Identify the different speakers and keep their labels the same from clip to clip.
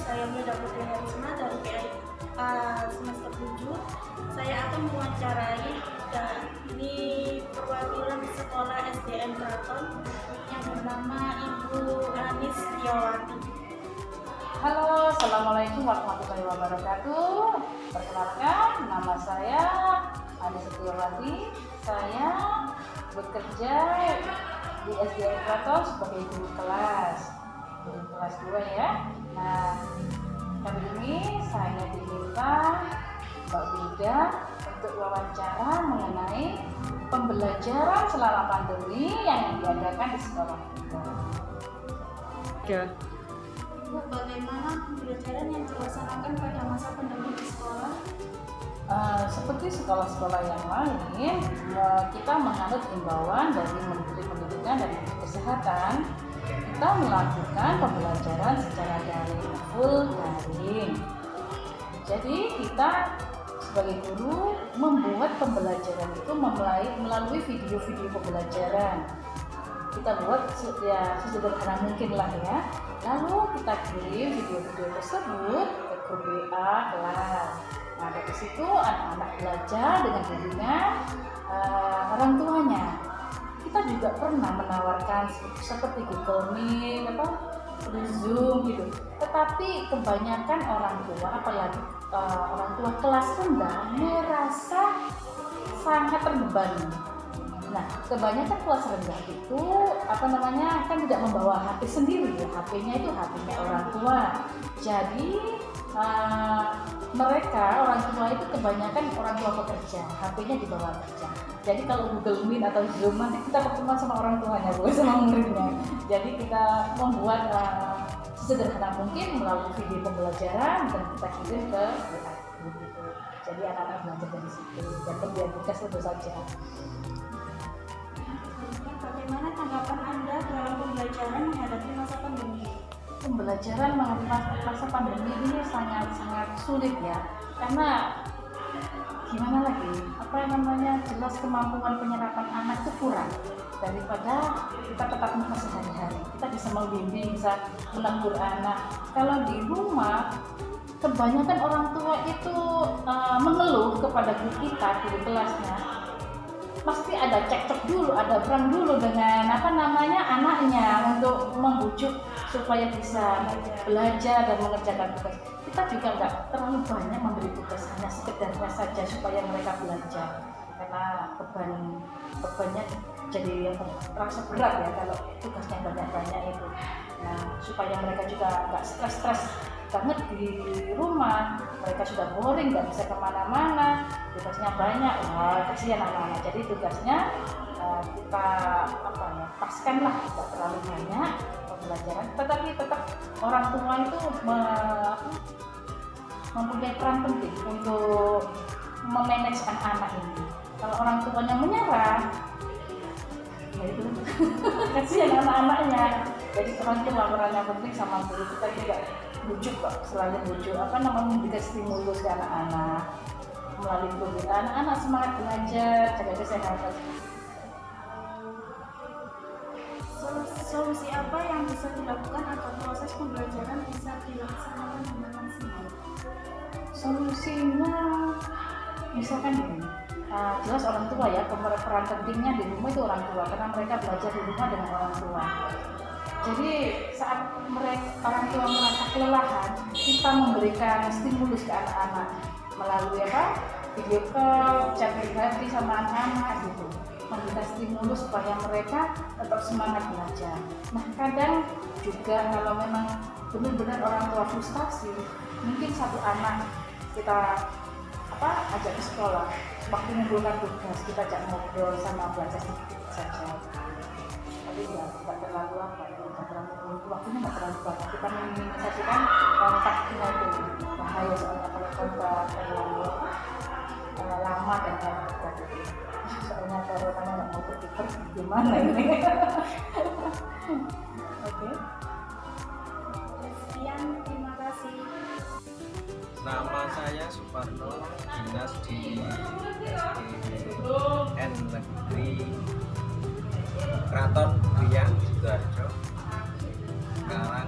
Speaker 1: saya Mida Putri Harisma dari PA semester 7. Saya akan mewawancarai ini perwakilan sekolah SDN Kraton yang bernama Ibu Anis Setiawati.
Speaker 2: Halo, Assalamualaikum warahmatullahi wabarakatuh. Perkenalkan, nama saya Anis Setiawati. Saya bekerja di SDN Kraton sebagai guru kelas 2 ya. Nah, kali ini saya diminta Mbak Bida untuk wawancara mengenai pembelajaran selama pandemi yang diadakan di sekolah kita.
Speaker 1: Ya. Bu, bagaimana pembelajaran yang dilaksanakan pada masa pandemi di sekolah?
Speaker 2: Seperti sekolah-sekolah yang lain, kita menganut himbauan dari Menteri Pendidikan dan Kesehatan. Kita melakukan pembelajaran secara daring, full daring. Jadi kita sebagai guru membuat pembelajaran itu melalui video-video pembelajaran. Kita buat ya sesederhana mungkin lah ya. Lalu kita kirim video-video tersebut ke grup WA kelas. Nah, dari situ anak-anak belajar dengan bimbingan orang tuanya. Kita juga pernah menawarkan seperti Google Meet, Zoom gitu. Tetapi kebanyakan orang tua, apalagi orang tua kelas rendah, merasa sangat terbebani. Nah, kebanyakan kelas rendah itu kan tidak membawa HP sendiri ya. HP-nya itu HP-nya orang tua. Jadi mereka orang tua itu kebanyakan orang tua pekerja, HP-nya dibawa kerja. Jadi kalau Google Meet atau Zoom nanti kita pertemuan sama orang tuanya, bukan sama muridnya. Jadi kita membuat sesederhana mungkin melalui video pembelajaran dan kita kirim ke WA gitu. Jadi anak-anak belajar dari situ dan kemudian tugas tentu saja.
Speaker 1: Bagaimana tanggapan Anda dalam pembelajaran menghadapi masa pandemi?
Speaker 2: Pembelajaran menghadapi masa pandemi ini sangat sulit ya, karena gimana lagi, jelas kemampuan penyerapan anak itu kurang daripada kita tetap muka sehari-hari. Kita bisa membimbing, bisa menegur anak. Kalau di rumah, kebanyakan orang tua itu mengeluh kepada guru kita, guru kelasnya. Pasti ada cekcok dulu, ada perang dulu dengan anaknya untuk membujuk supaya bisa belajar dan mengerjakan tugas. Kita juga nggak terlalu banyak memberi tugas, hanya sekedarnya saja supaya mereka belajar. Karena bebannya jadi terasa berat ya kalau tugasnya banyak-banyak itu. Nah, supaya mereka juga nggak stres banget di rumah, mereka sudah boring, nggak bisa kemana-mana, tugasnya banyak, kasihan anak-anak. Jadi tugasnya kita paskan lah, tidak terlalu banyak pembelajaran, tetapi tetap orang tua itu mempunyai peran penting untuk memanage anak-anak ini. Kalau orang tuanya menyerah, ya itu kasihan anak-anaknya. Jadi orang tua perannya penting, sama guru kita juga bujuk kok, selalu bujuk memberikan stimulus ke anak-anak melalui guru kita. Anak-anak semangat belajar, jaga kesehatan.
Speaker 1: Solusi apa yang bisa dilakukan agar proses pembelajaran bisa dilaksanakan dengan maksimal?
Speaker 2: Solusinya misalkan gini, jelas orang tua ya, peran pentingnya di rumah itu orang tua, karena mereka belajar di rumah dengan orang tua. Jadi saat orang tua merasa kelelahan, kita memberikan stimulus ke anak-anak melalui video call, chat pribadi sama anak-anak gitu, memberikan stimulus supaya mereka tetap semangat belajar. Nah, kadang juga kalau memang benar-benar orang tua frustasi, mungkin satu anak kita ajak ke sekolah, waktu mengumpulkan tugas kita ajak ngobrol sama belajar sedikit saja. Tapi ya tidak terlalu waktunya nggak terlalu banyak. Kita meminimalisasikan kontaknya itu bahaya, soalnya kalau kontak terlalu lama dan dekat itu. Soalnya coronanya nggak mau pergi gimana ini? Oke.
Speaker 1: Sekian, terima kasih.
Speaker 3: Nama saya Suparno, dinas di SDN Negeri Kraton Riang Sidoarjo. Sekarang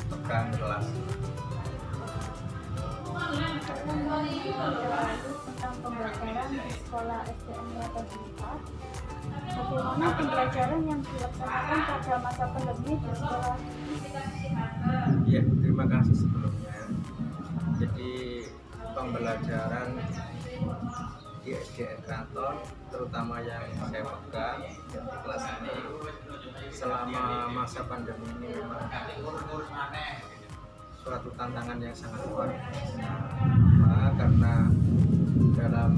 Speaker 3: pegang kelas
Speaker 1: saya mau menjelaskan tentang pembelajaran di sekolah SDN Keraton Bintang. Bagaimana pembelajaran yang dilaksanakan pada masa pandemi di sekolah?
Speaker 3: Ya, terima kasih sebelumnya. Jadi pembelajaran di SDN Keraton, terutama yang saya pegang di kelas ini, selama masa pandemi ini memang suatu tantangan yang sangat luar biasa. Karena dalam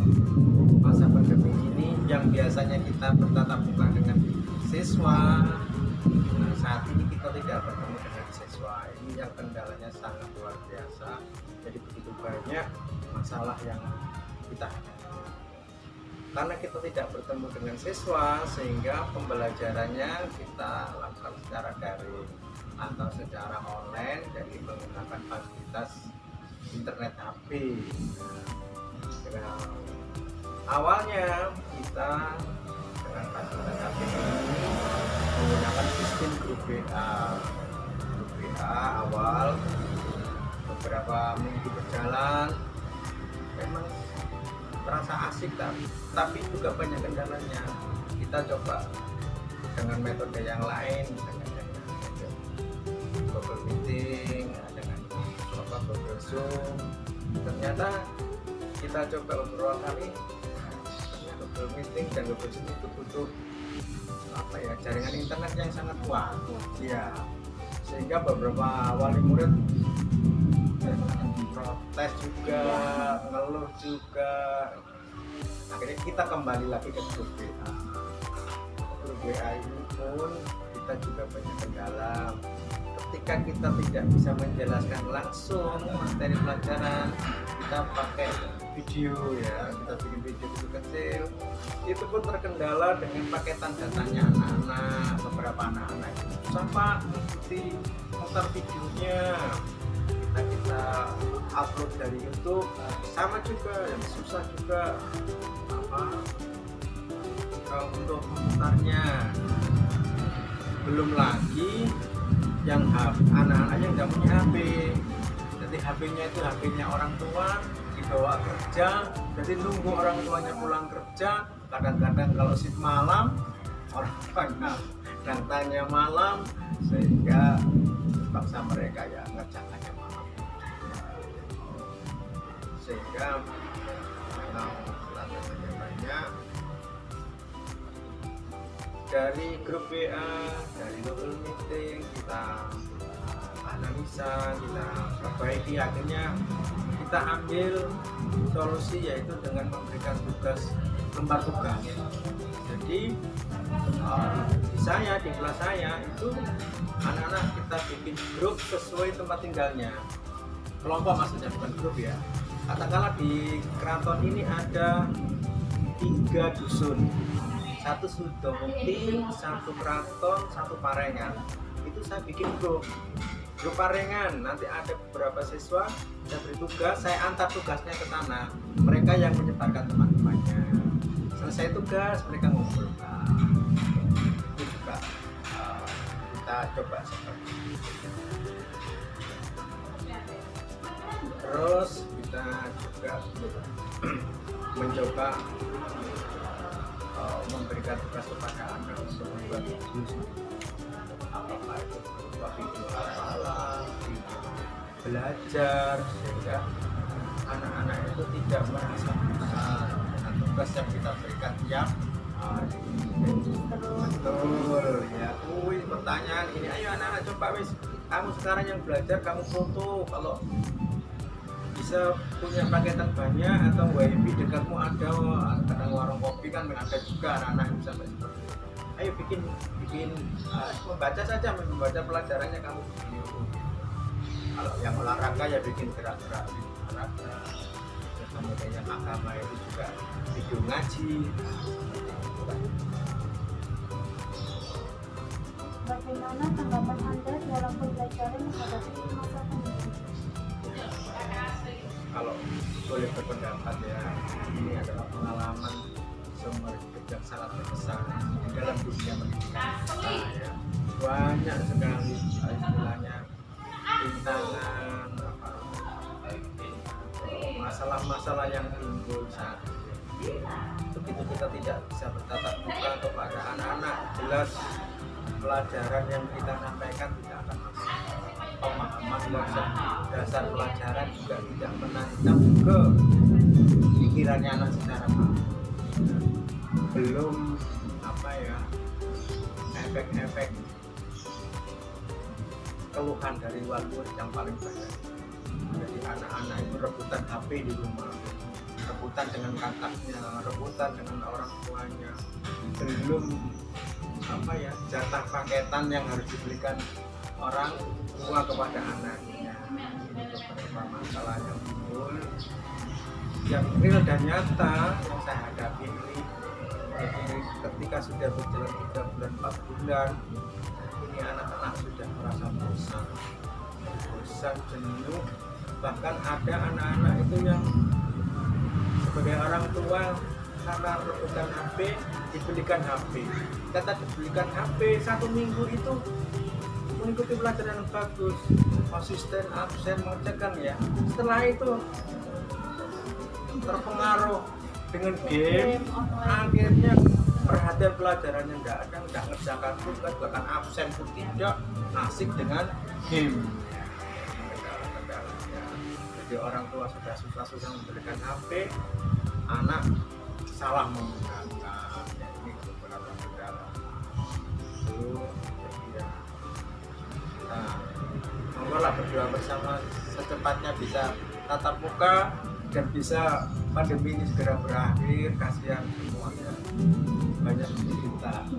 Speaker 3: masa pandemi ini yang biasanya kita bertatap muka dengan siswa, nah saat ini kita tidak bertemu dengan siswa. Ini yang kendalanya sangat luar biasa. Jadi begitu banyak masalah yang kita hadapi. Karena kita tidak bertemu dengan siswa, sehingga pembelajarannya kita lakukan secara daring atau secara online dari menggunakan fasilitas internet HP. Nah, awalnya kita dengan fasilitas HP ini menggunakan sistem grup WA awal. Beberapa minggu berjalan memang terasa asik, tapi juga banyak kendalanya. Kita coba dengan metode yang lain, dengan Google Meeting, dengan Google Zoom. Ternyata kita coba beberapa kali, Google Meeting dan Google Zoom itu butuh jaringan internet yang sangat kuat. Ya, sehingga beberapa wali murid protes juga, ngeluh juga. Akhirnya kita kembali lagi ke grup WA. Grup WA ini pun kita juga banyak kendala. Ketika kita tidak bisa menjelaskan langsung materi pelajaran, kita pakai video ya, kita bikin video kecil. Itu pun terkendala dengan paketan datanya anak-anak. Beberapa anak-anak itu susah Pak mengikuti muter videonya. Kita upload dari YouTube, sama juga yang susah juga untuk memutarnya. Belum lagi yang anak-anak yang nggak punya HP, jadi HP-nya itu HP-nya orang tua dibawa kerja, jadi nunggu orang tuanya pulang kerja. Kadang-kadang kalau shift malam orang tuanya datangnya malam, sehingga terpaksa mereka ya ngerjakannya malam, sehingga memang tantangannya banyak. Dari grup WA, dari Google Meeting kita analisa, kita perbaiki, akhirnya kita ambil solusi, yaitu dengan memberikan tugas lembar tugas. Jadi di kelas saya itu anak-anak kita bikin grup sesuai tempat tinggalnya, kelompok maksudnya, bukan grup ya. Katakanlah di keraton ini ada 3 dusun, 1 Sudomukti, 1 Keraton, 1 Parengan. Itu saya bikin grup Parengan. Nanti ada beberapa siswa, saya beri tugas, saya antar tugasnya ke sana. Mereka yang menyebarkan teman-temannya. Selesai tugas, mereka ngumpulkan. Itu juga kita coba seperti itu. Terus kita juga mencoba memberikan tugas kepada anak untuk membuat video, apakah itu berupa video hafalan, video belajar, sehingga anak-anak itu tidak merasa bosan dengan tugas yang kita berikan tiap hari. Betul ya. Pertanyaan ini, ayo anak-anak coba wis, kamu sekarang yang belajar kamu foto, kalau bisa punya paketan banyak atau wifi dekatmu ada, kadang warung kopi kan ada juga anak-anak yang bisa seperti itu. Ayo bikin membaca saja, membaca pelajarannya kamu video. Kalau yang olahraga ya bikin gerak-gerak olahraga. Terus kemudian yang agama itu juga video ngaji.
Speaker 1: Bagaimana tanggapan Anda dalam pembelajaran menghadapi masa pandemi?
Speaker 3: Kalau boleh berpendapat ya, ini adalah pengalaman seumur hidup yang sangat berkesan di dalam dunia pendidikan kita ya. Banyak sekali istilahnya rintangan, masa masalah-masalah yang timbul saat begitu kita tidak bisa bertatap muka kepada anak-anak, jelas pelajaran yang kita sampaikan tidak akan masuk. Pemahaman dasar pelajaran juga tidak menancap ke pikirannya anak secara langsung. Belum efek-efek keluhan dari luar yang paling banyak. Jadi anak-anak itu rebutan HP di rumah, rebutan dengan kakaknya, rebutan dengan orang tuanya, belum jatah paketan yang harus diberikan orang tua kepada anaknya. Ini beberapa masalah yang timbul, yang real dan nyata yang saya hadapi ini. Jadi ketika sudah berjalan 3 bulan 4 bulan, ini anak-anak sudah merasa bosan, jenuh. Bahkan ada anak-anak itu yang sebagai orang tua karena rebutan HP dibelikan HP. Kata dibelikan HP 1 minggu itu mengikuti pelajaran yang bagus, konsisten, absen, mengerjakan ya. Setelah itu terpengaruh dengan game, akhirnya perhatian pelajarannya tidak ada, tidak ngerjakan tugas, bahkan absen pun tidak, asik dengan game. Jadi orang tua sudah susah-susah memberikan HP, anak salah menggunakan. Ini beberapa kendala. Lalu kita berdoa bersama secepatnya bisa tatap muka dan bisa pandemi ini segera berakhir. Kasihan semuanya, banyak menderita.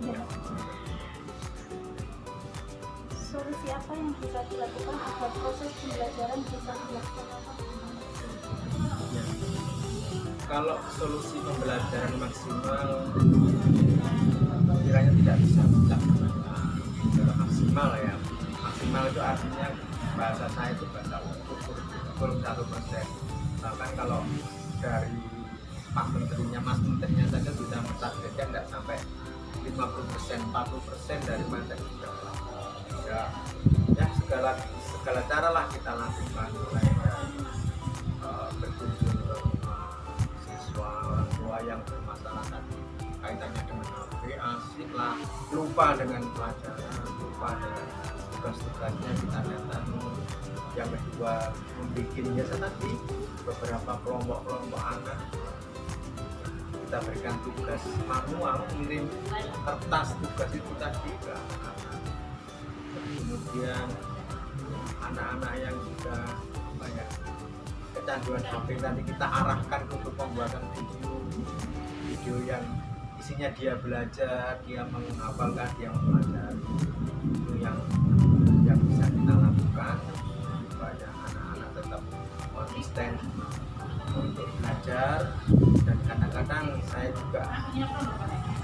Speaker 1: Solusi apa yang bisa dilakukan agar proses pembelajaran bisa dilaksanakan?
Speaker 3: Ya. Kalau solusi pembelajaran maksimal kiranya tidak bisa dilaksanakan secara maksimal ya. Maksimal itu artinya bahasa saya itu bahasa ukur 1%. Bahkan kalau dari Pak Menterinya, Mas Menterinya saja bisa mentargetkan tidak sampai 50%, 40% dari materi sudah ya segala cara lah kita lakukan, mulai dari berkunjung ke rumah siswa, orang tua yang bermasalah tadi kaitannya dengan HP, asik lah, lupa dengan pelajaran, lupa dengan tugas-tugasnya kita datang. Yang kedua, membuat biasa tadi beberapa kelompok anak kita berikan tugas manual, kirim kertas tugas itu tadi ke anak. Kemudian anak-anak yang juga banyak kecanduan HP tadi kita arahkan untuk pembuatan video yang isinya dia belajar, dia menghafalkan, dia mempelajari. Itu yang bisa kita lakukan supaya anak-anak tetap konsisten untuk belajar. Dan kadang-kadang saya juga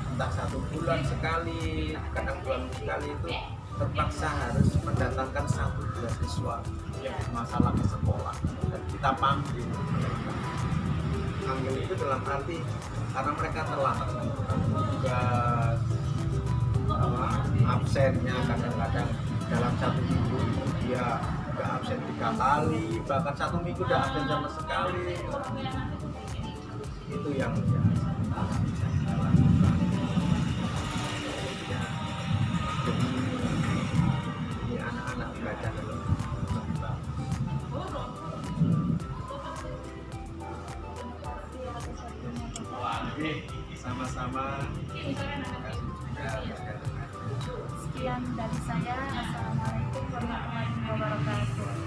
Speaker 3: entah 1 bulan sekali, kadang 2 minggu sekali itu terpaksa harus mendatangkan 1-2 siswa yang bermasalah ke sekolah dan kita panggil mereka. Panggil itu dalam arti karena mereka terlambat tugas, absennya kadang-kadang dalam 1 minggu dia udah absen 3 kali, bahkan 1 minggu udah absen sama sekali. Itu yang bisa kita lakukan. Ini anak-anak belajar lebih sama-sama.
Speaker 1: Sekian dari saya. Assalamualaikum warahmatullahi wabarakatuh.